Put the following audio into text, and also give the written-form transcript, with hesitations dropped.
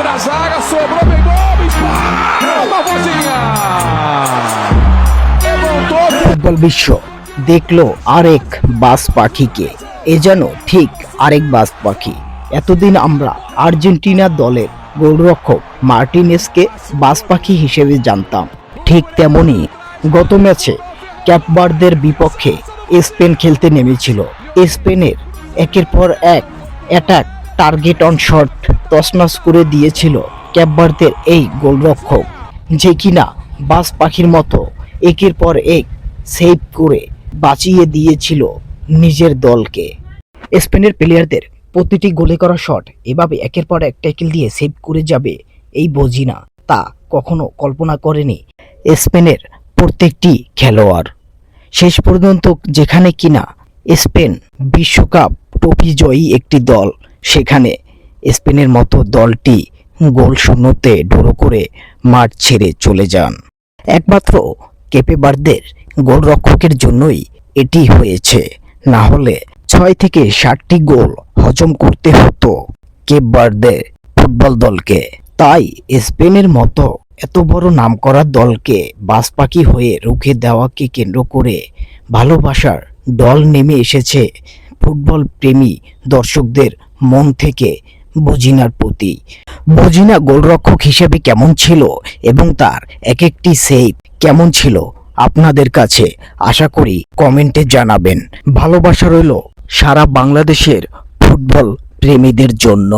da zaga, sobrou, pegou, uma vozinha. Levantou. Football বিশ্ব দেখলো আরেক বাজ পাখিকে। এ যেন ঠিক আরেক বাজ পাখি। এতদিন আমরা আর্জেন্টিনা দলের গোলরক্ষক মার্টিনেজকে বাজ পাখি হিসেবে জানতাম। ঠিক তেমনি গত ম্যাচে ক্যাপ ভার্দের বিপক্ষে স্পেন খেলতে নেমেছিল। স্পেনের একের পর এক অ্যাটাক, টার্গেট অন শট তছনছ করে দিয়েছিল ক্যাপ ভার্দের এই গোলরক্ষক, যে কিনা বাজ পাখির মতো একের পর এক সেভ করে বাঁচিয়ে দিয়েছিল নিজের দলকে। স্পেনের প্লেয়ারদের প্রতিটি গোলে করা শট এভাবে একের পর এক ট্যাকেল দিয়ে সেভ করে যাবে এই বোঝি না, তা কখনো কল্পনা করেনি স্পেনের প্রত্যেকটি খেলোয়াড়। শেষ পর্যন্ত যেখানে কিনা স্পেন বিশ্বকাপ ট্রফি জয়ী একটি দল, সেখানে স্পেনের মতো দলটি গোল শূন্যতে ড্র করে মাঠ ছেড়ে চলে যান। একমাত্র কেপে ভার্দের গোলরক্ষকের জন্যই এটি হয়েছে, না হলে 6 থেকে 7টি গোল হজম করতে হতো কেপ ভার্দের ফুটবল দলকে। তাই স্পেনের মতো এত বড় নামকরা দলকে বাজপাখি হয়ে রুখে দেওয়াকে কেন্দ্র করে ভালোবাসার দল নেমে এসেছে ফুটবল প্রেমী দর্শকদের মন থেকে বজিনার প্রতি। বজিনা গোলরক্ষক হিসেবে কেমন ছিল এবং তার এক একটি সেভ কেমন ছিল আপনাদের কাছে, আশা করি কমেন্টে জানাবেন। ভালোবাসা রইল সারা বাংলাদেশের ফুটবল প্রেমীদের জন্য।